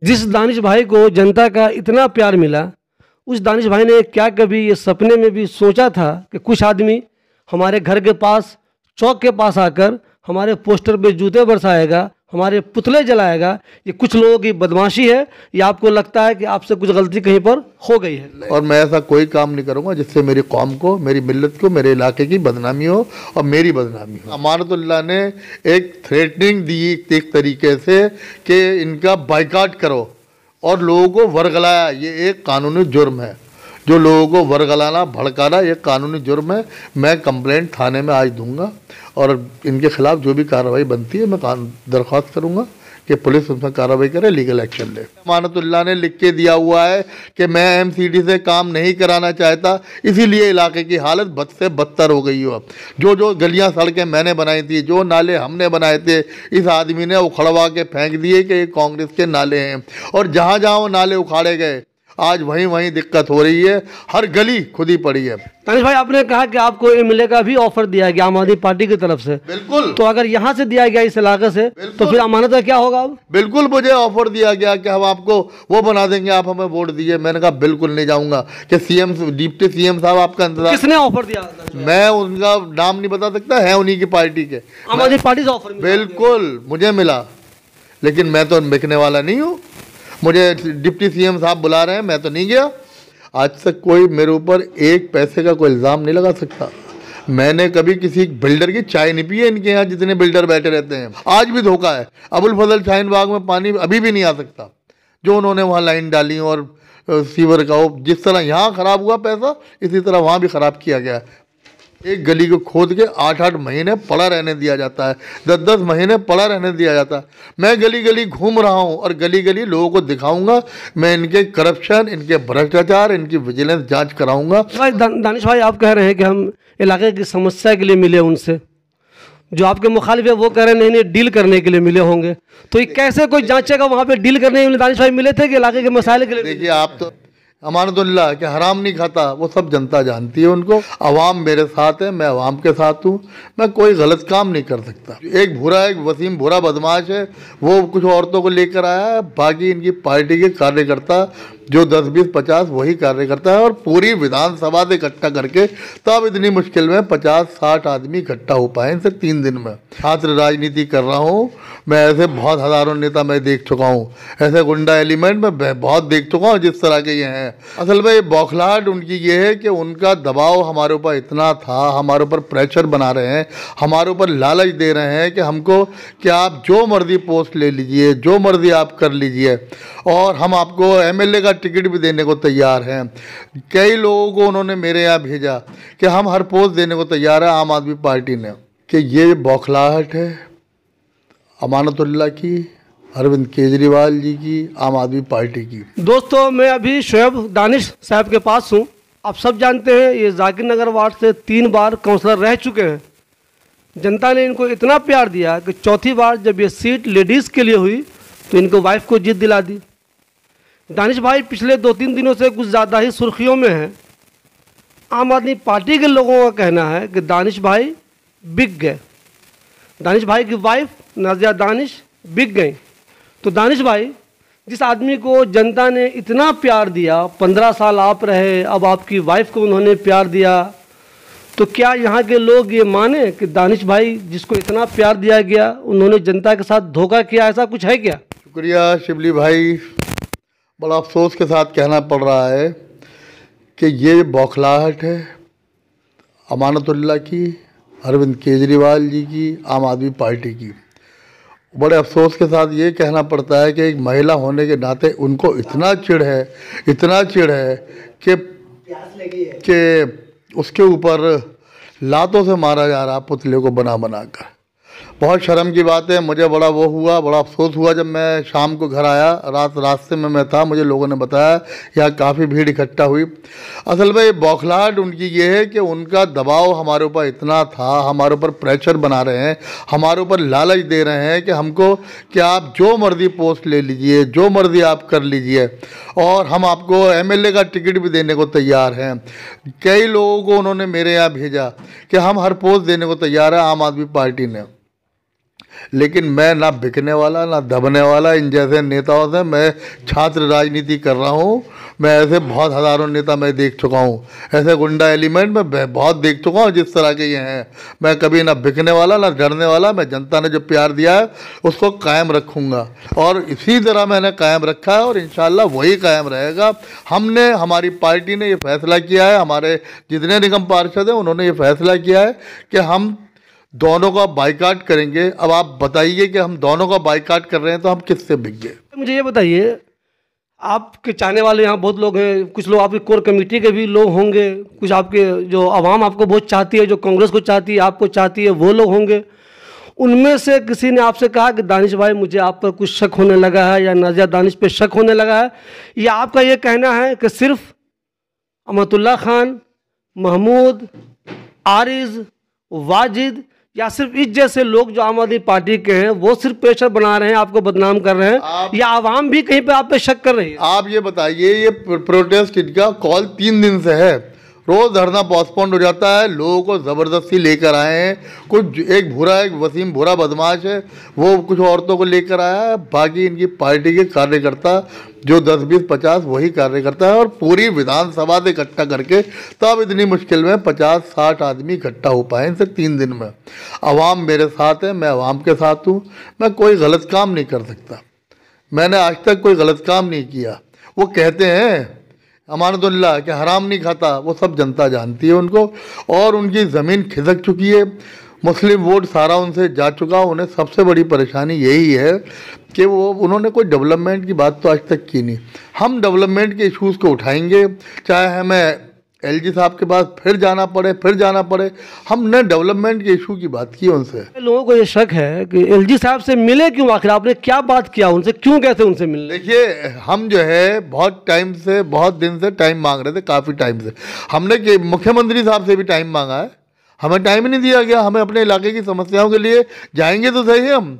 जिस दानिश भाई को जनता का इतना प्यार मिला, उस दानिश भाई ने क्या कभी ये सपने में भी सोचा था कि कुछ आदमी हमारे घर के पास, चौक के पास आकर हमारे पोस्टर पे जूते बरसाएगा, हमारे पुतले जलाएगा? ये कुछ लोगों की बदमाशी है, या आपको लगता है कि आपसे कुछ गलती कहीं पर हो गई है? और मैं ऐसा कोई काम नहीं करूंगा जिससे मेरी कौम को, मेरी मिल्लत को, मेरे इलाके की बदनामी हो और मेरी बदनामी हो। अमानतुल्लाह ने एक थ्रेटनिंग दी एक तरीके से कि इनका बाइकाट करो और लोगों को वर्गलाया। ये एक कानूनी जुर्म है, जो लोगों को वर्गलाना, भड़काना, ये कानूनी जुर्म है। मैं कंप्लेंट थाने में आज दूंगा और इनके खिलाफ जो भी कार्रवाई बनती है मैं दरख्वास्त करूंगा कि पुलिस उसमें कार्रवाई करे, लीगल एक्शन ले। अमानतुल्लाह ने लिख के दिया हुआ है कि मैं एमसीडी से काम नहीं कराना चाहता, इसीलिए इलाके की हालत बद से बदतर हो गई हो। जो जो गलियां सड़कें मैंने बनाई थी, जो नाले हमने बनाए थे, इस आदमी ने उखड़वा के फेंक दिए कि ये कांग्रेस के नाले हैं। और जहाँ जहाँ वो नाले उखाड़े गए, आज वहीं वहीं दिक्कत हो रही है, हर गली खुदी पड़ी है। दानिश भाई, आपने कहा कि आपको एमएलए का भी ऑफर दिया गया आम आदमी पार्टी की तरफ से। बिल्कुल। तो अगर यहाँ से दिया गया इस इलाके से, तो फिर अमानत का क्या होगा? अब बिल्कुल मुझे ऑफर दिया गया कि हम आपको वो बना देंगे, आप हमें वोट दीजिए। मैंने कहा बिल्कुल नहीं जाऊंगा कि सीएम, डिप्टी सीएम साहब आपका इंतजार। किसने ऑफर दिया? मैं उनका नाम नहीं बता सकता, है उन्हीं की पार्टी के। आम आदमी पार्टी से ऑफर? बिल्कुल मुझे मिला, लेकिन मैं तो बिकने वाला नहीं हूँ। मुझे डिप्टी सीएम साहब बुला रहे हैं, मैं तो नहीं गया। आज तक कोई मेरे ऊपर एक पैसे का कोई इल्ज़ाम नहीं लगा सकता। मैंने कभी किसी बिल्डर की चाय नहीं पी है इनके यहाँ, जितने बिल्डर बैठे रहते हैं। आज भी धोखा है। अबुल फजल शाहीन बाग में पानी अभी भी नहीं आ सकता, जो उन्होंने वहाँ लाइन डाली और सीवर का, जिस तरह यहाँ ख़राब हुआ पैसा, इसी तरह वहाँ भी ख़राब किया गया। एक गली को खोद के 8-8 महीने पड़ा रहने दिया जाता है, 10-10 महीने पड़ा रहने दिया जाता है। मैं गली गली घूम रहा हूँ और गली गली लोगों को दिखाऊंगा। मैं इनके करप्शन, इनके भ्रष्टाचार, इनकी विजिलेंस जांच कराऊंगा। दानिश भाई, आप कह रहे हैं कि हम इलाके की समस्या के लिए मिले उनसे, जो आपके मुखालिफ है वो कह रहे हैं नहीं डील करने के लिए मिले होंगे। तो ये कैसे कोई जांचेगा? वहाँ पे डील करने के लिए दानिश भाई मिले थे कि इलाके के मसाइल के लिए? देखिए, आप तो अमानतुल्लाह के हराम नहीं खाता, वो सब जनता जानती है उनको। अवाम मेरे साथ है, मैं अवाम के साथ हूँ। मैं कोई गलत काम नहीं कर सकता। एक वसीम भूरा बदमाश है, वो कुछ औरतों को लेकर आया है। बाकी इनकी पार्टी के कार्यकर्ता जो 10-20-50 वही कार्यकर्ता है, और पूरी विधानसभा से इकट्ठा करके तब इतनी मुश्किल में 50-60 आदमी इकट्ठा हो पाए इन सिर्फ 3 दिन में। छात्र राजनीति कर रहा हूँ मैं, ऐसे बहुत हज़ारों नेता मैं देख चुका हूँ, ऐसे गुंडा एलिमेंट मैं बहुत देख चुका हूँ जिस तरह के ये हैं। असल में ये बौखलाहट उनकी ये है कि उनका दबाव हमारे ऊपर इतना था, हमारे ऊपर प्रेशर बना रहे हैं, हमारे ऊपर लालच दे रहे हैं कि हमको कि आप जो मर्जी पोस्ट ले लीजिए, जो मर्जी आप कर लीजिए, और हम आपको एमएलए का टिकट भी देने को तैयार हैं। कई लोगों को उन्होंने मेरे यहाँ भेजा कि हम हर पोस्ट देने को तैयार है आम आदमी पार्टी ने। कि ये बौखलाहट है अमानतुल्लाह की, अरविंद केजरीवाल जी की, आम आदमी पार्टी की। दोस्तों, मैं अभी शोएब दानिश साहब के पास हूँ। आप सब जानते हैं ये जाकिर नगर वार्ड से 3 बार काउंसलर रह चुके हैं। जनता ने इनको इतना प्यार दिया कि चौथी बार जब ये सीट लेडीज़ के लिए हुई तो इनको वाइफ को जीत दिला दी। दानिश भाई पिछले 2-3 दिनों से कुछ ज़्यादा ही सुर्खियों में हैं। आम आदमी पार्टी के लोगों का कहना है कि दानिश भाई बिक गए, दानिश भाई की वाइफ नाजिया दानिश बिक गई। तो दानिश भाई, जिस आदमी को जनता ने इतना प्यार दिया, 15 साल आप रहे, अब आपकी वाइफ को उन्होंने प्यार दिया, तो क्या यहाँ के लोग ये माने कि दानिश भाई जिसको इतना प्यार दिया गया, उन्होंने जनता के साथ धोखा किया? ऐसा कुछ है क्या? शुक्रिया शिबली भाई, बड़ा अफसोस के साथ कहना पड़ रहा है कि ये बौखलाहट है अमानतुल्लाह की, अरविंद केजरीवाल जी की, आम आदमी पार्टी की। बड़े अफसोस के साथ ये कहना पड़ता है कि एक महिला होने के नाते उनको इतना चिढ़ है, इतना चिढ़ है कि उसके ऊपर लातों से मारा जा रहा पुतले को बना बना कर। बहुत शर्म की बात है। मुझे बड़ा वो हुआ, बड़ा अफसोस हुआ जब मैं शाम को घर आया। रास्ते में मैं था, मुझे लोगों ने बताया यहाँ काफ़ी भीड़ इकट्ठा हुई। असल में ये बौखलाहट उनकी ये है कि उनका दबाव हमारे ऊपर इतना था, हमारे ऊपर प्रेशर बना रहे हैं, हमारे ऊपर लालच दे रहे हैं कि हमको कि आप जो मर्जी पोस्ट ले लीजिए, जो मर्जी आप कर लीजिए, और हम आपको एमएलए का टिकट भी देने को तैयार हैं। कई लोगों को उन्होंने मेरे यहाँ भेजा कि हम हर पोस्ट देने को तैयार है आम आदमी पार्टी ने। लेकिन मैं ना बिकने वाला ना दबने वाला इन जैसे नेताओं से। मैं छात्र राजनीति कर रहा हूँ। मैं ऐसे बहुत हज़ारों नेता मैं देख चुका हूँ, ऐसे गुंडा एलिमेंट मैं बहुत देख चुका हूँ जिस तरह के ये हैं। मैं कभी ना बिकने वाला ना डरने वाला। मैं जनता ने जो प्यार दिया है उसको कायम रखूँगा और इसी तरह मैंने कायम रखा है और इंशाल्लाह वही कायम रहेगा। हमने, हमारी पार्टी ने ये फैसला किया है, हमारे जितने निगम पार्षद हैं उन्होंने ये फैसला किया है कि हम दोनों का बाइकाट करेंगे। अब आप बताइए कि हम दोनों का बाइकाट कर रहे हैं तो हम किससे बिक गए? मुझे ये बताइए, आपके चाहने वाले यहाँ बहुत लोग हैं, कुछ लोग आपकी कोर कमेटी के भी लोग होंगे, कुछ आपके जो आवाम आपको बहुत चाहती है, जो कांग्रेस को चाहती है, आपको चाहती है, वो लोग होंगे। उनमें से किसी ने आपसे कहा कि दानिश भाई मुझे आप पर कुछ शक होने लगा है या नाज़िया दानिश पे शक होने लगा है, या आपका ये कहना है कि सिर्फ अमतुल्ला खान, महमूद, आरिज, वाजिद या सिर्फ इस जैसे लोग जो आम आदमी पार्टी के हैं वो सिर्फ प्रेशर बना रहे हैं, आपको बदनाम कर रहे हैं, या आवाम भी कहीं पे आप पे शक कर रही है? आप ये बताइए, ये प्रोटेस्ट इनका कॉल 3 दिन से है, रोज धरना पोस्टपोन्ड हो जाता है, लोगों को ज़बरदस्ती लेकर आए हैं। कुछ एक वसीम भूरा बदमाश है, वो कुछ औरतों को लेकर आया है। बाकी इनकी पार्टी के कार्यकर्ता जो 10, 20, 50 वही कार्यकर्ता है और पूरी विधानसभा से इकट्ठा करके तब इतनी मुश्किल में 50-60 आदमी इकट्ठा हो पाए इनसे 3 दिन में। अवाम मेरे साथ है, मैं अवाम के साथ हूँ। मैं कोई गलत काम नहीं कर सकता, मैंने आज तक कोई गलत काम नहीं किया। वो कहते हैं अमानतुल्लाह कि हराम नहीं खाता, वो सब जनता जानती है उनको, और उनकी ज़मीन खिसक चुकी है। मुस्लिम वोट सारा उनसे जा चुका। उन्हें सबसे बड़ी परेशानी यही है कि उन्होंने कोई डेवलपमेंट की बात तो आज तक की नहीं। हम डेवलपमेंट के इश्यूज़ को उठाएंगे, चाहे हमें एलजी साहब के पास फिर जाना पड़े। हमने डेवलपमेंट के इशू की बात की उनसे। लोगों को ये शक है कि एलजी साहब से मिले क्यों, आखिर आपने क्या बात किया उनसे, क्यों कहते उनसे मिलने? देखिए, हम जो है बहुत दिन से टाइम मांग रहे थे, काफ़ी टाइम से। हमने मुख्यमंत्री साहब से भी टाइम मांगा है, हमें टाइम ही नहीं दिया गया। हमें अपने इलाके की समस्याओं के लिए जाएंगे तो सही है। हम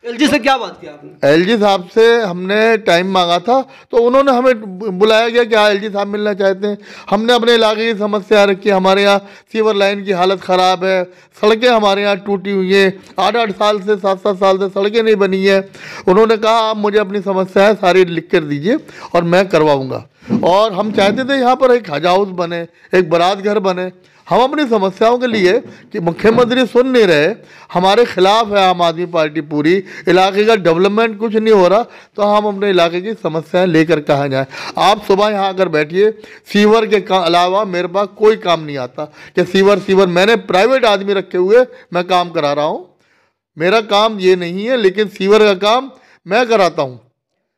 एलजी से क्या बात किया आपने? एलजी साहब से हमने टाइम मांगा था तो उन्होंने हमें बुलाया गया कि हाँ एलजी साहब मिलना चाहते हैं। हमने अपने इलाके की समस्या रखी। हमारे यहाँ सीवर लाइन की हालत ख़राब है, सड़कें हमारे यहाँ टूटी हुई हैं, 8-8 साल से 7-7 साल से सड़कें नहीं बनी है। उन्होंने कहा आप मुझे अपनी समस्याएँ सारी लिख कर दीजिए और मैं करवाऊँगा। और हम चाहते थे यहाँ पर एक हज हाउस बने, एक बारात घर बने। हम अपनी समस्याओं के लिए कि मुख्यमंत्री सुन नहीं रहे, हमारे खिलाफ है आम आदमी पार्टी पूरी, इलाके का डेवलपमेंट कुछ नहीं हो रहा, तो हम अपने इलाके की समस्याएं लेकर कहाँ जाएं? आप सुबह यहाँ आकर बैठिए, सीवर के अलावा मेरे पास कोई काम नहीं आता कि सीवर मैंने प्राइवेट आदमी रखे हुए मैं काम करा रहा हूँ। मेरा काम ये नहीं है, लेकिन सीवर का काम मैं कराता हूँ।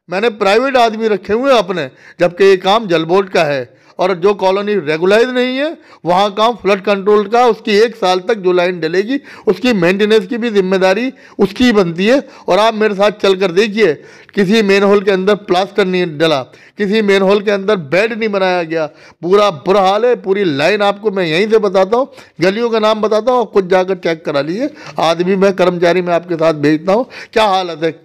मैंने प्राइवेट आदमी रखे हुए हैं अपने, जबकि ये काम जल बोर्ड का है। और जो कॉलोनी रेगुलाइज नहीं है वहाँ काम फ्लड कंट्रोल का, उसकी 1 साल तक जो लाइन डलेगी उसकी मेंटेनेंस की भी जिम्मेदारी उसकी ही बनती है। और आप मेरे साथ चल कर देखिए, किसी मेन होल के अंदर प्लास्टर नहीं डला, किसी मेन होल के अंदर बेड नहीं बनाया गया, पूरा बुरा हाल है। पूरी लाइन आपको मैं यहीं से बताता हूँ, गलियों का नाम बताता हूँ, खुद जाकर चेक करा लीजिए। आदमी मैं कर्मचारी मैं आपके साथ भेजता हूँ, क्या हालत है।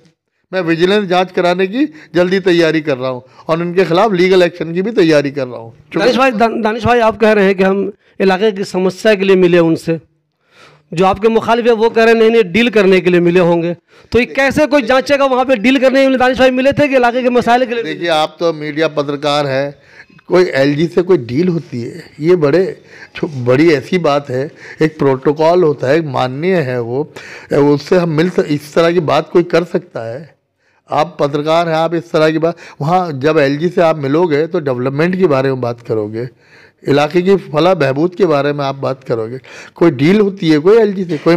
मैं विजिलेंस जांच कराने की जल्दी तैयारी कर रहा हूं और उनके खिलाफ लीगल एक्शन की भी तैयारी कर रहा हूं। दानिश भाई आप कह रहे हैं कि हम इलाके की समस्या के लिए मिले उनसे, जो आपके मुखालिफ है वो कह रहे हैं नहीं डील करने के लिए मिले होंगे, तो ये कैसे कोई जांचेगा वहाँ पे डील करने के लिए दानिश भाई मिले थे कि इलाके के मसाइल के लिए? देखिए, आप तो मीडिया पत्रकार है, कोई एलजी से कोई डील होती है ये बड़ी ऐसी बात है। एक प्रोटोकॉल होता है, एक माननीय है वो, उससे हम इस तरह की बात कोई कर सकता है? आप पत्रकार हैं, आप इस तरह की बात, वहाँ जब एलजी से आप मिलोगे तो डेवलपमेंट के बारे में बात करोगे, इलाके की फला बहबूद के बारे में आप बात करोगे। कोई डील होती है कोई एलजी से? कोई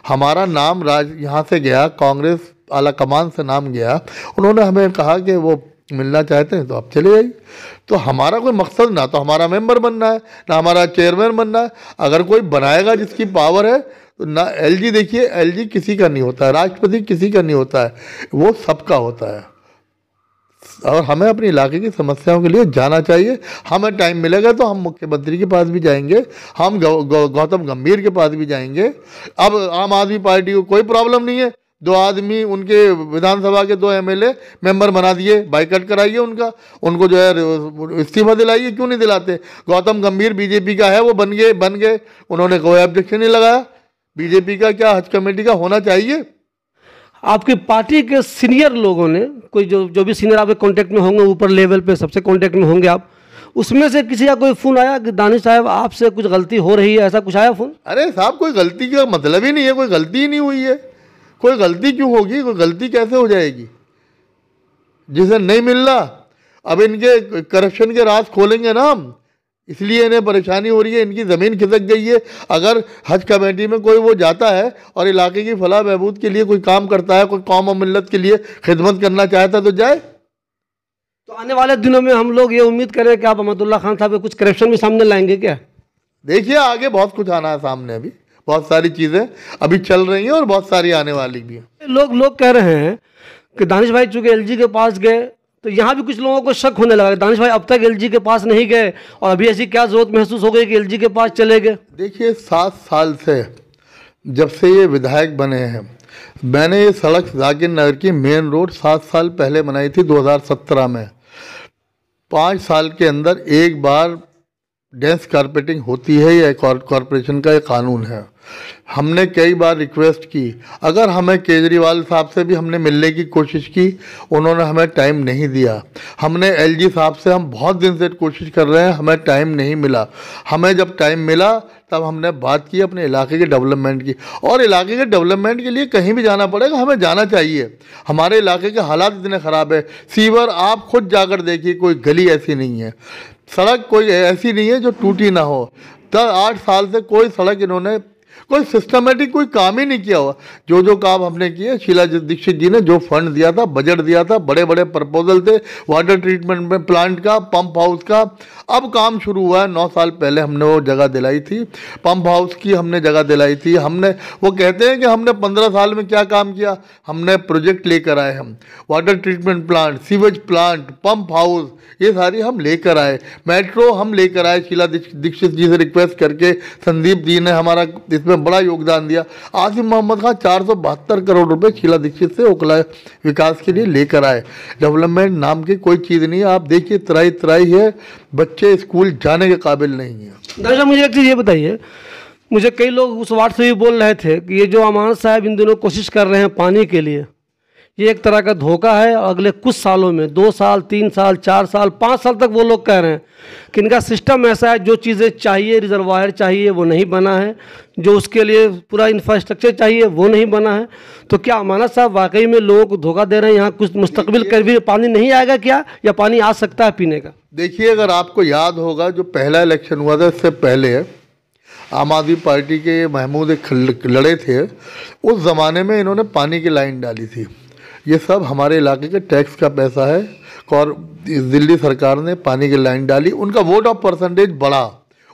हमारा नाम यहाँ से गया, कांग्रेस आला कमान से नाम गया, उन्होंने हमें कहा कि वो मिलना चाहते हैं तो आप चले जाइए। तो हमारा कोई मकसद ना तो हमारा मेंबर बनना है, ना हमारा चेयरमैन बनना है। अगर कोई बनाएगा जिसकी पावर है तो ना एलजी, देखिए एलजी किसी का नहीं होता है, राष्ट्रपति किसी का नहीं होता है, वो सबका होता है। और हमें अपने इलाके की समस्याओं के लिए जाना चाहिए। हमें टाइम मिलेगा तो हम मुख्यमंत्री के पास भी जाएंगे, हम गौतम गंभीर के पास भी जाएंगे। अब आम आदमी पार्टी को कोई प्रॉब्लम नहीं है, 2 आदमी उनके विधानसभा के 2 एमएलए मेंबर बना दिए, बाइकआउट कराइए उनको जो है इस्तीफा दिलाइए। क्यों नहीं दिलाते? गौतम गंभीर बीजेपी का है, वो बन गए, उन्होंने कोई ऑब्जेक्शन नहीं लगाया। बीजेपी का क्या हज कमेटी का होना चाहिए? आपकी पार्टी के सीनियर लोगों ने, कोई जो भी सीनियर आपके कांटेक्ट में होंगे, ऊपर लेवल पे सबसे कांटेक्ट में होंगे आप, उसमें से किसी का कोई फ़ोन आया कि दानिश साहब आपसे कुछ गलती हो रही है, ऐसा कुछ आया फ़ोन? अरे साहब, कोई गलती का मतलब ही नहीं है, कोई गलती ही नहीं हुई है। कोई गलती क्यों होगी? कोई गलती कैसे हो जाएगी? जिसे नहीं मिल रहा, अब इनके करप्शन के राज खोलेंगे ना हम, इसलिए इन्हें परेशानी हो रही है, इनकी ज़मीन खिसक गई है। अगर हज कमेटी में कोई वो जाता है और इलाके की फलाह बहबूद के लिए कोई काम करता है, कोई कौम और मिल्लत के लिए खिदमत करना चाहता है तो जाए। तो आने वाले दिनों में हम लोग ये उम्मीद करें कि आप अहमदुल्ला खान साहब के कुछ करप्शन भी सामने लाएंगे क्या? देखिए, आगे बहुत कुछ आना है सामने, अभी बहुत सारी चीज़ें अभी चल रही हैं और बहुत सारी आने वाली भी हैं। लोग कह रहे हैं कि दानिश भाई चूँकि एलजी के पास गए, तो यहाँ भी कुछ लोगों को शक होने लगा, दानिश भाई अब तक एलजी के पास नहीं गए और अभी ऐसी क्या ज़रूरत महसूस हो गई कि एलजी के पास चले गए? देखिए, 7 साल से जब से ये विधायक बने हैं, मैंने ये सड़क जाकिर नगर की मेन रोड 7 साल पहले बनाई थी 2017 में। 5 साल के अंदर एक बार डेंस कारपेटिंग होती है, यह कॉरपोरेशन का एक कानून है। हमने कई बार रिक्वेस्ट की, अगर हमें केजरीवाल साहब से भी हमने मिलने की कोशिश की, उन्होंने हमें टाइम नहीं दिया। हमने एलजी साहब से हम बहुत दिन से कोशिश कर रहे हैं, हमें टाइम नहीं मिला। हमें जब टाइम मिला तब हमने बात की अपने इलाके के डेवलपमेंट की, और इलाके के डेवलपमेंट के लिए कहीं भी जाना पड़ेगा, हमें जाना चाहिए। हमारे इलाके के हालात इतने ख़राब है, सीवर आप खुद जाकर देखिए, कोई गली ऐसी नहीं है, सड़क कोई ऐसी नहीं है जो टूटी ना हो। 8 साल से कोई सड़क इन्होंने कोई सिस्टमेटिक कोई काम ही नहीं किया हुआ। जो काम हमने किए, शीला दीक्षित जी ने जो फंड दिया था, बजट दिया था, बड़े बड़े प्रपोजल थे, वाटर ट्रीटमेंट में प्लांट का, पंप हाउस का, अब काम शुरू हुआ है। 9 साल पहले हमने वो जगह दिलाई थी, पंप हाउस की हमने जगह दिलाई थी। हमने, वो कहते हैं कि हमने 15 साल में क्या काम किया, हमने प्रोजेक्ट लेकर आए, हम water treatment plant, sewage plant, pump house, ये सारी हम लेकर आए। मेट्रो हम लेकर आए, शीला दीक्षित जी से रिक्वेस्ट करके। संदीप जी ने हमारा इसमें बड़ा योगदान दिया। आसिम मोहम्मद खान 472 करोड़ रुपए शीला दीक्षित से ओखला विकास के लिए लेकर आए। डेवलपमेंट नाम की कोई चीज़ नहीं है। आप देखिए, तराई है, बच्चे स्कूल जाने के काबिल नहीं है। दादा, मुझे एक चीज़ ये बताइए, मुझे कई लोग उस वार्ड से भी बोल रहे थे कि ये जो अमानत साहब इन दिनों कोशिश कर रहे हैं पानी के लिए, ये एक तरह का धोखा है। और अगले कुछ सालों में 2 साल, 3 साल, 4 साल, 5 साल तक वो लोग कह रहे हैं कि इनका सिस्टम ऐसा है, जो चीज़ें चाहिए, रिजर्वायर चाहिए, वो नहीं बना है, जो उसके लिए पूरा इंफ्रास्ट्रक्चर चाहिए वो नहीं बना है। तो क्या अमानत साहब वाकई में लोगों को धोखा दे रहे हैं? यहाँ कुछ मुस्तकबिल कर भी पानी नहीं आएगा क्या, या पानी आ सकता है पीने का? देखिए, अगर आपको याद होगा, जो पहला इलेक्शन हुआ था, इससे पहले आम आदमी पार्टी के महमूद एक लड़े थे, उस ज़माने में इन्होंने पानी की लाइन डाली थी। ये सब हमारे इलाके के टैक्स का पैसा है, और दिल्ली सरकार ने पानी की लाइन डाली, उनका वोट ऑफ परसेंटेज बढ़ा,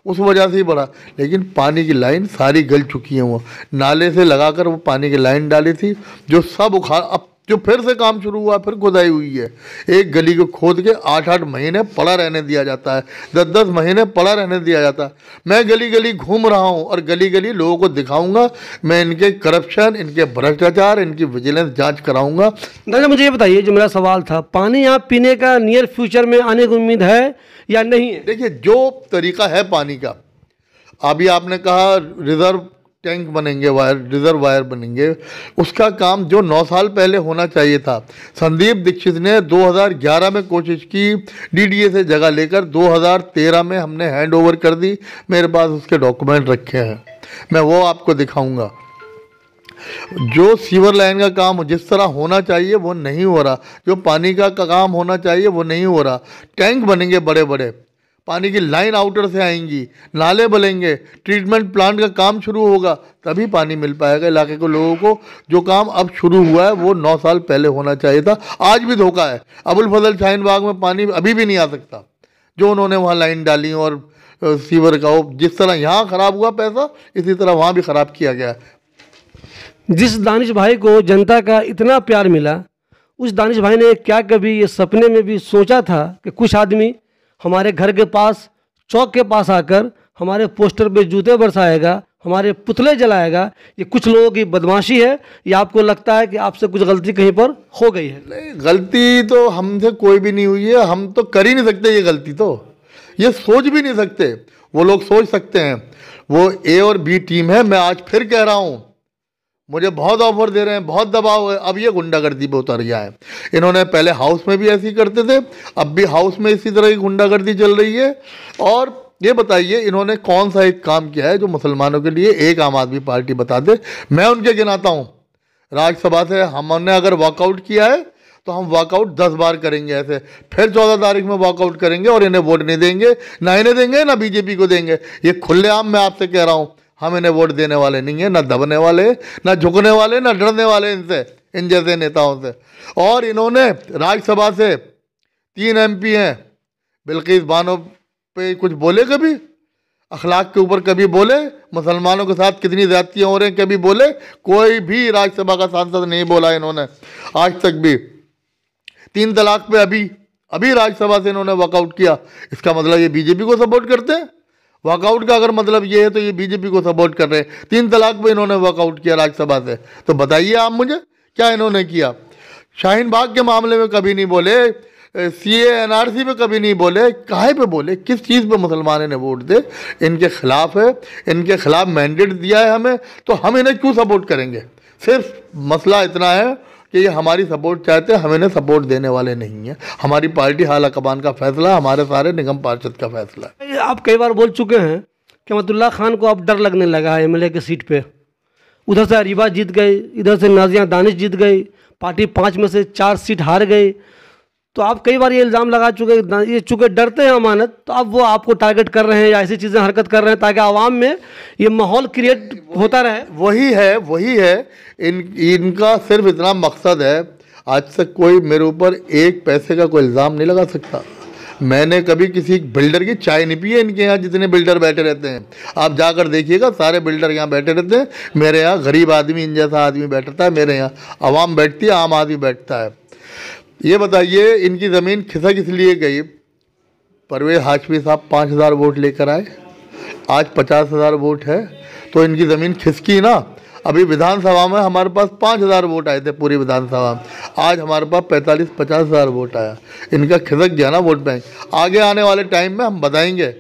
उस वजह से ही बढ़ा। लेकिन पानी की लाइन सारी गल चुकी है। वो नाले से लगाकर वो पानी की लाइन डाली थी, जो सब उखाड़, अब जो फिर से काम शुरू हुआ, फिर खुदाई हुई है। एक गली को खोद के 8-8 महीने पड़ा रहने दिया जाता है, 10-10 महीने पड़ा रहने दिया जाता है। मैं गली गली घूम रहा हूँ और गली गली लोगों को दिखाऊंगा, मैं इनके करप्शन, इनके भ्रष्टाचार, इनकी विजिलेंस जांच कराऊंगा। दादा, मुझे ये बताइए, जो मेरा सवाल था, पानी यहाँ पीने का नियर फ्यूचर में आने की उम्मीद है या नहीं है? देखिए, जो तरीका है पानी का, अभी आपने कहा रिजर्व टैंक बनेंगे, रिजर्वायर बनेंगे, उसका काम जो 9 साल पहले होना चाहिए था। संदीप दीक्षित ने 2011 में कोशिश की डीडीए से जगह लेकर, 2013 में हमने हैंड ओवर कर दी। मेरे पास उसके डॉक्यूमेंट रखे हैं, मैं वो आपको दिखाऊंगा। जो सीवर लाइन का काम जिस तरह होना चाहिए वो नहीं हो रहा, जो पानी का काम होना चाहिए वो नहीं हो रहा। टैंक बनेंगे बड़े बड़े, पानी की लाइन आउटर से आएंगी, नाले बनेंगे, ट्रीटमेंट प्लांट का काम शुरू होगा, तभी पानी मिल पाएगा इलाके को, लोगों को। जो काम अब शुरू हुआ है वो 9 साल पहले होना चाहिए था। आज भी धोखा है। अबुल फजल शाहीन बाग में पानी अभी भी नहीं आ सकता, जो उन्होंने वहाँ लाइन डाली। और सीवर का जिस तरह यहाँ ख़राब हुआ पैसा, इसी तरह वहाँ भी ख़राब किया गया। जिस दानिश भाई को जनता का इतना प्यार मिला, उस दानिश भाई ने क्या कभी ये सपने में भी सोचा था कि कुछ आदमी हमारे घर के पास, चौक के पास आकर हमारे पोस्टर पे जूते बरसाएगा, हमारे पुतले जलाएगा? ये कुछ लोगों की बदमाशी है, या आपको लगता है कि आपसे कुछ गलती कहीं पर हो गई है? नहीं, गलती तो हमसे कोई भी नहीं हुई है, हम तो कर ही नहीं सकते ये गलती, तो ये सोच भी नहीं सकते। वो लोग सोच सकते हैं। वो ए और बी टीम है। मैं आज फिर कह रहा हूँ, मुझे बहुत ऑफर दे रहे हैं, बहुत दबाव है। अब ये गुंडागर्दी पे उतर गया है। इन्होंने पहले हाउस में भी ऐसे ही करते थे, अब भी हाउस में इसी तरह की गुंडागर्दी चल रही है। और ये बताइए इन्होंने कौन सा एक काम किया है जो मुसलमानों के लिए एक आम आदमी पार्टी बता दे। मैं उनके गिनाता हूँ। राज्यसभा से हमने अगर वॉकआउट किया है तो हम वॉकआउट 10 बार करेंगे ऐसे, फिर 14 तारीख में वॉकआउट करेंगे और इन्हें वोट नहीं देंगे, ना इन्हें देंगे ना बीजेपी को देंगे। ये खुलेआम मैं आपसे कह रहा हूँ, हम इन्हें वोट देने वाले नहीं हैं, ना दबने वाले, ना झुकने वाले, ना डरने वाले इनसे, इन जैसे नेताओं से। और इन्होंने राज्यसभा से 3 MP हैं, बिल्किस बानो पे कुछ बोले कभी? अखलाक के ऊपर कभी बोले? मुसलमानों के साथ कितनी ज्यादतियाँ हो रही हैं कभी बोले? कोई भी राज्यसभा का सांसद नहीं बोला इन्होंने आज तक भी। 3 तलाक पे अभी राज्यसभा से इन्होंने वॉकआउट किया। इसका मतलब ये बीजेपी को सपोर्ट करते हैं। वॉकआउट का अगर मतलब ये है तो ये बीजेपी को सपोर्ट कर रहे हैं। 3 तलाक पे इन्होंने वॉकआउट किया राज्यसभा से। तो बताइए आप मुझे क्या इन्होंने किया? शाहीन बाग के मामले में कभी नहीं बोले, CA NRC पे कभी नहीं बोले। काहे पे बोले? किस चीज़ पे मुसलमान इन्हें वोट दे? इनके खिलाफ है, इनके खिलाफ मैंडेट दिया है हमें, तो हम इन्हें क्यों सपोर्ट करेंगे? सिर्फ मसला इतना है कि ये हमारी सपोर्ट चाहते हैं, हम इन्हें सपोर्ट देने वाले नहीं हैं। हमारी पार्टी हाल कमान का फैसला, हमारे सारे निगम पार्षद का फैसला है। आप कई बार बोल चुके हैं कि अहमदुल्ला खान को अब डर लगने लगा है MLA की सीट पे। उधर से अरीबा जीत गई, इधर से नाजिया दानिश जीत गई, पार्टी 5 में से 4 सीट हार गई। तो आप कई बार ये इल्ज़ाम लगा चुके, ये चूँकि डरते हैं अमानत, तो अब वो आपको टारगेट कर रहे हैं या ऐसी चीज़ें हरकत कर रहे हैं ताकि आवाम में ये माहौल क्रिएट होता रहे। वही है इनका सिर्फ इतना मकसद है। आज तक कोई मेरे ऊपर 1 पैसे का कोई इल्ज़ाम नहीं लगा सकता। मैंने कभी किसी बिल्डर की चाय नहीं पी है इनके यहाँ, जितने बिल्डर बैठे रहते हैं। आप जाकर देखिएगा, सारे बिल्डर यहाँ बैठे रहते हैं। मेरे यहाँ गरीब आदमी, इन जैसा आदमी बैठता है, मेरे यहाँ आवाम बैठती है, आम आदमी बैठता है। ये बताइए इनकी ज़मीन खिसक इसलिए गई, परवेज़ हाशमी साहब 5000 वोट लेकर आए, आज 50,000 वोट है, तो इनकी ज़मीन खिसकी ना। अभी विधानसभा में हमारे पास 5000 वोट आए थे पूरी विधानसभा में, आज हमारे पास 45-50,000 वोट आया। इनका खिसक गया ना वोट बैंक। आगे आने वाले टाइम में हम बताएंगे,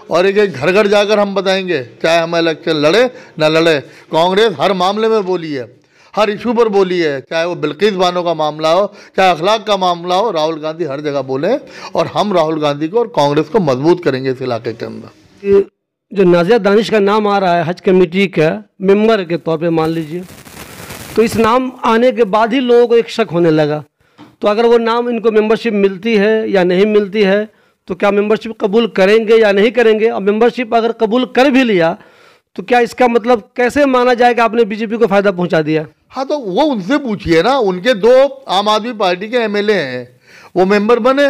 और एक घर घर जाकर हम बताएंगे, चाहे हम इलेक्शन लड़े ना लड़े। कांग्रेस हर मामले में बोली है, हर इशू पर बोली है, चाहे वो बिल्किस बानो का मामला हो, चाहे अखलाक का मामला हो। राहुल गांधी हर जगह बोले, और हम राहुल गांधी को और कांग्रेस को मजबूत करेंगे इस इलाके के अंदर। जो नाजिया दानिश का नाम आ रहा है हज कमेटी का मेंबर के तौर पे मान लीजिए, तो इस नाम आने के बाद ही लोगों को एक शक होने लगा। तो अगर वो नाम इनको मेंबरशिप मिलती है या नहीं मिलती है, तो क्या मेंबरशिप कबूल करेंगे या नहीं करेंगे? और मेंबरशिप अगर कबूल कर भी लिया तो क्या इसका मतलब कैसे माना जाए कि आपने बीजेपी को फ़ायदा पहुंचा दिया? हाँ, तो वो उनसे पूछिए ना। उनके 2 आम आदमी पार्टी के MLA हैं, वो मेंबर बने,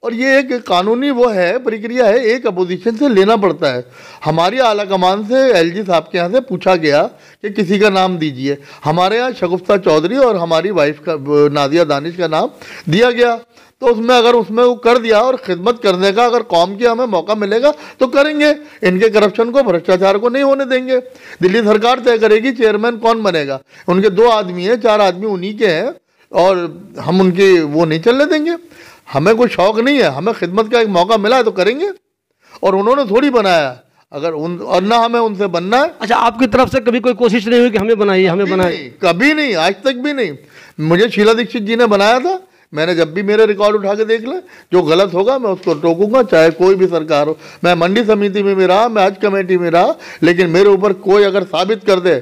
और ये एक कानूनी वो है, प्रक्रिया है, एक अपोजिशन से लेना पड़ता है। हमारी आला कमान से LG साहब के यहाँ से पूछा गया कि किसी का नाम दीजिए। हमारे यहाँ शगुफ्ता चौधरी और हमारी वाइफ का नादिया दानिश का नाम दिया गया। तो उसमें अगर उसमें वो कर दिया, और खिदमत करने का अगर कौम की हमें मौका मिलेगा तो करेंगे। इनके करप्शन को, भ्रष्टाचार को नहीं होने देंगे। दिल्ली सरकार तय करेगी चेयरमैन कौन बनेगा। उनके 2 आदमी हैं, 4 आदमी उन्हीं के हैं, और हम उनके वो नहीं चलने देंगे। हमें कोई शौक नहीं है, हमें खिदमत का एक मौका मिला है तो करेंगे। और उन्होंने थोड़ी बनाया, अगर उन और ना हमें उनसे बनना है। अच्छा, आपकी तरफ से कभी कोई कोशिश नहीं हुई कि हमें बनाइए, हमें बनाइए? कभी नहीं, आज तक भी नहीं। मुझे शीला दीक्षित जी ने बनाया था। मैंने जब भी मेरे रिकॉर्ड उठा के देख ले, जो गलत होगा मैं उसको टोकूंगा, चाहे कोई भी सरकार हो। मैं मंडी समिति में भी रहा, मैं हज कमेटी में रहा, लेकिन मेरे ऊपर कोई अगर साबित कर दे,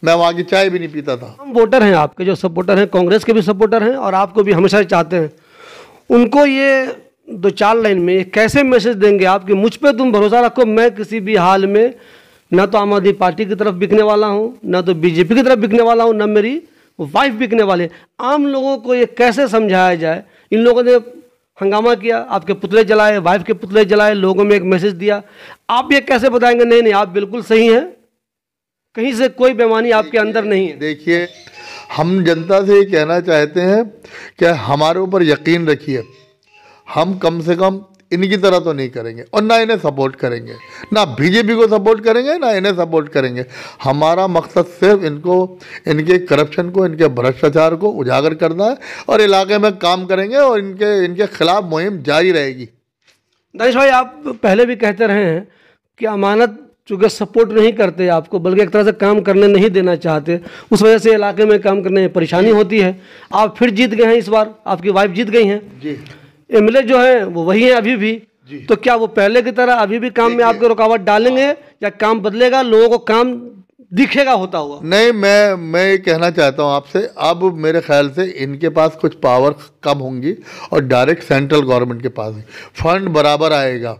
मैं वहाँ की चाय भी नहीं पीता था। हम वोटर हैं आपके, जो सपोर्टर हैं, कांग्रेस के भी सपोर्टर हैं और आपको भी हमेशा चाहते हैं। उनको ये 2-4 लाइन में कैसे मैसेज देंगे आप कि मुझ पे तुम भरोसा रखो, मैं किसी भी हाल में ना तो आम आदमी पार्टी की तरफ बिकने वाला हूँ, ना तो बीजेपी की तरफ बिकने वाला हूँ, ना मेरी वाइफ बिकने वाले। आम लोगों को ये कैसे समझाया जाए? इन लोगों ने हंगामा किया, आपके पुतले जलाए, वाइफ के पुतले जलाए, लोगों में एक मैसेज दिया। आप ये कैसे बताएंगे नहीं नहीं आप बिल्कुल सही हैं, कहीं से कोई बेईमानी आपके अंदर नहीं है? देखिए, हम जनता से ये कहना चाहते हैं कि हमारे ऊपर यकीन रखिए। हम कम से कम इनकी तरह तो नहीं करेंगे, और ना इन्हें सपोर्ट करेंगे, ना बीजेपी को सपोर्ट करेंगे, ना इन्हें सपोर्ट करेंगे। हमारा मकसद सिर्फ इनको, इनके करप्शन को, इनके भ्रष्टाचार को उजागर करना है, और इलाके में काम करेंगे, और इनके खिलाफ मुहिम जारी रहेगी। दानिश भाई, आप पहले भी कहते रहे हैं कि अमानत चूँकि सपोर्ट नहीं करते आपको, बल्कि एक तरह से काम करने नहीं देना चाहते, उस वजह से इलाके में काम करने में परेशानी होती है। आप फिर जीत गए हैं इस बार, आपकी वाइफ जीत गई हैं जी। एमएलए जो है वो वही है अभी भी, तो क्या वो पहले की तरह अभी भी काम में आपके रुकावट डालेंगे या काम बदलेगा, लोगों को काम दिखेगा होता हुआ? नहीं, मैं ये कहना चाहता हूँ आपसे, अब मेरे ख्याल से इनके पास कुछ पावर कम होंगी और डायरेक्ट सेंट्रल गवर्नमेंट के पास ही फंड बराबर आएगा।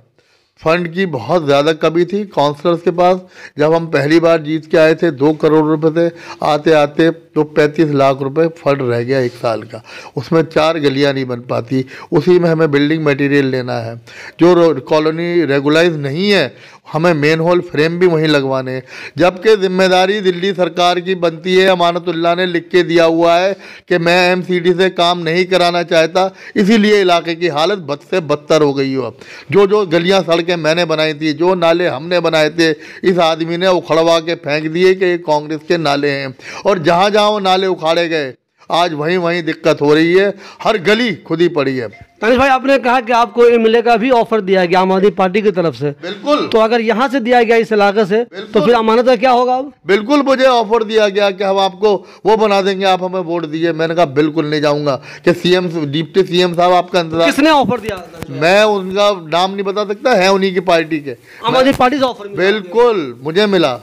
फंड की बहुत ज़्यादा कमी थी काउंसलर्स के पास। जब हम पहली बार जीत के आए थे 2 करोड़ रुपए थे, आते आते तो 35 लाख रुपए फंड रह गया 1 साल का। उसमें 4 गलियां नहीं बन पाती, उसी में हमें बिल्डिंग मटेरियल लेना है। जो कॉलोनी रेगुलाइज नहीं है, हमें मेन होल फ्रेम भी वहीं लगवाने हैं, जबकि जिम्मेदारी दिल्ली सरकार की बनती है। अमानतुल्लाह ने लिख के दिया हुआ है कि मैं एमसीडी से काम नहीं कराना चाहता, इसीलिए इलाके की हालत बद से बदतर हो गई हो। जो गलियां सड़कें मैंने बनाई थी, जो नाले हमने बनाए थे, इस आदमी ने उखड़वा के फेंक दिए कि ये कांग्रेस के नाले हैं। और जहाँ जहाँ वो नाले उखाड़े गए, आज वहीं वहीं दिक्कत हो रही है, हर गली खुदी पड़ी है। दानिश भाई, आपने कहा कि आपको एमएलए का भी ऑफर दिया गया आम आदमी पार्टी की तरफ से। बिल्कुल। तो अगर यहाँ से दिया गया इस इलाके से, तो फिर अमानत का क्या होगा? बिल्कुल, मुझे ऑफर दिया गया कि हम आपको वो बना देंगे, आप हमें वोट दीजिए। मैंने कहा बिल्कुल नहीं जाऊंगा कि सीएम, डिप्टी सीएम साहब आपका इंतजार। किसने ऑफर दिया? मैं उनका नाम नहीं बता सकता, है उन्हीं की पार्टी के। आम आदमी पार्टी से ऑफर? बिल्कुल मुझे मिला,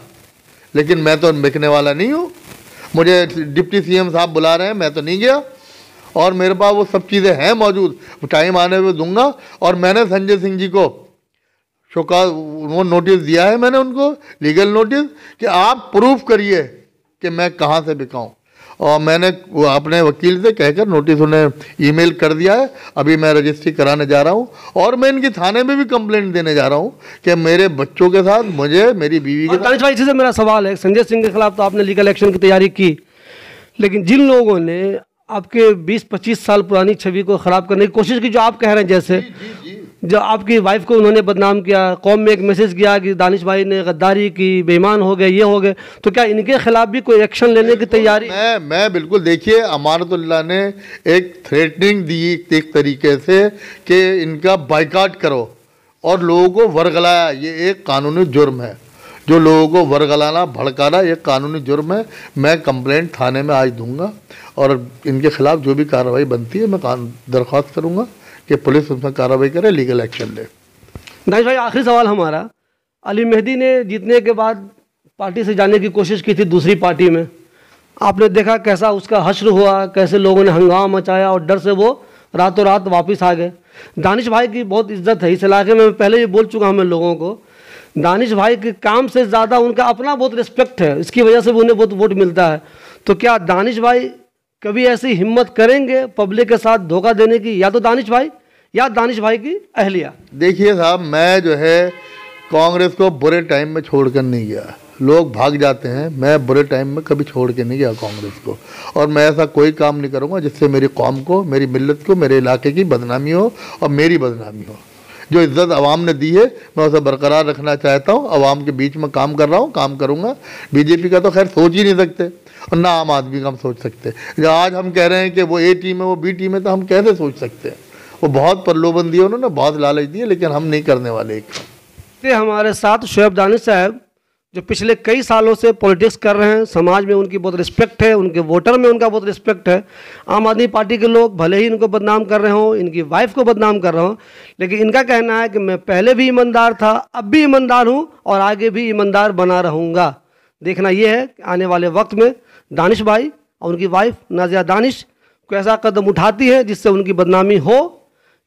लेकिन मैं तो बिकने वाला नहीं हूँ। मुझे डिप्टी सीएम साहब बुला रहे हैं, मैं तो नहीं गया, और मेरे पास वो सब चीज़ें हैं मौजूद, टाइम आने पे दूंगा। और मैंने संजय सिंह जी को वो नोटिस दिया है, मैंने उनको लीगल नोटिस, कि आप प्रूफ करिए कि मैं कहाँ से बिकाऊँ। और मैंने वो अपने वकील से कहकर नोटिस उन्हें ईमेल कर दिया है। अभी मैं रजिस्ट्री कराने जा रहा हूँ, और मैं इनकी थाने में भी कंप्लेंट देने जा रहा हूँ कि मेरे बच्चों के साथ, मुझे, मेरी बीवी के साथ। दानिश भाई, इसी से मेरा सवाल है, संजय सिंह के खिलाफ तो आपने लीगल एक्शन की तैयारी की, लेकिन जिन लोगों ने आपके 20-25 साल पुरानी छवि को ख़राब करने की कोशिश की, जो आप कह रहे हैं, जैसे जो आपकी वाइफ को उन्होंने बदनाम किया, कौम में एक मैसेज किया कि दानिश भाई ने गद्दारी की, बेईमान हो गए, ये हो गए, तो क्या इनके खिलाफ भी कोई एक्शन लेने की तैयारी? मैं बिल्कुल, देखिए, अमानतुल्लाह ने एक थ्रेटनिंग दी एक तरीके से कि इनका बाइकाट करो, और लोगों को वर्गलाया। ये एक कानूनी जुर्म है, जो लोगों को वर्गलाना, भड़काना, एक कानूनी जुर्म है। मैं कंप्लेंट थाने में आज दूंगा, और इनके खिलाफ जो भी कार्रवाई बनती है, मैं दरख्वास्त करूंगा कि पुलिस उसमें कार्रवाई करे, लीगल एक्शन ले। दानिश भाई, आखिरी सवाल हमारा, अली मेहदी ने जीतने के बाद पार्टी से जाने की कोशिश की थी दूसरी पार्टी में, आपने देखा कैसा उसका हश्र हुआ, कैसे लोगों ने हंगामा मचाया, और डर से वो रातों रात वापस आ गए। दानिश भाई की बहुत इज्जत है इस इलाके में, मैं पहले ही बोल चुका हूँ मैं लोगों को, दानिश भाई के काम से ज़्यादा उनका अपना बहुत रिस्पेक्ट है, इसकी वजह से भी उन्हें बहुत वोट मिलता है। तो क्या दानिश भाई कभी ऐसी हिम्मत करेंगे पब्लिक के साथ धोखा देने की, या तो दानिश भाई या दानिश भाई की अहलिया? देखिए साहब, मैं जो है कांग्रेस को बुरे टाइम में छोड़ कर नहीं गया। लोग भाग जाते हैं, मैं बुरे टाइम में कभी छोड़ के नहीं गया कांग्रेस को, और मैं ऐसा कोई काम नहीं करूँगा जिससे मेरी कौम को, मेरी मिल्लत को, मेरे इलाके की बदनामी हो और मेरी बदनामी हो। जो इज्जत आवाम ने दी है, मैं उसे बरकरार रखना चाहता हूँ। आवाम के बीच में काम कर रहा हूँ, काम करूँगा। बीजेपी का तो खैर सोच ही नहीं सकते, और ना आम आदमी का हम सोच सकते। जो आज हम कह रहे हैं कि वो ए टीम है, वो बी टीम है, तो हम कैसे सोच सकते हैं? वो बहुत प्रलोभन दिए उन्होंने, बहुत लालच दिए, लेकिन हम नहीं करने वाले। हमारे साथ शोएब दानिश साहब, जो पिछले कई सालों से पॉलिटिक्स कर रहे हैं, समाज में उनकी बहुत रिस्पेक्ट है, उनके वोटर में उनका बहुत रिस्पेक्ट है। आम आदमी पार्टी के लोग भले ही इनको बदनाम कर रहे हों, इनकी वाइफ को बदनाम कर रहे हों, लेकिन इनका कहना है कि मैं पहले भी ईमानदार था, अब भी ईमानदार हूँ, और आगे भी ईमानदार बना रहूँगा। देखना ये है कि आने वाले वक्त में दानिश भाई और उनकी वाइफ नाजिया दानिश को ऐसा कदम उठाती है जिससे उनकी बदनामी हो,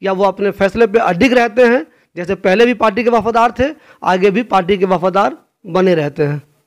या वो अपने फैसले पर अडिग रहते हैं, जैसे पहले भी पार्टी के वफादार थे, आगे भी पार्टी के वफादार बने रहते हैं।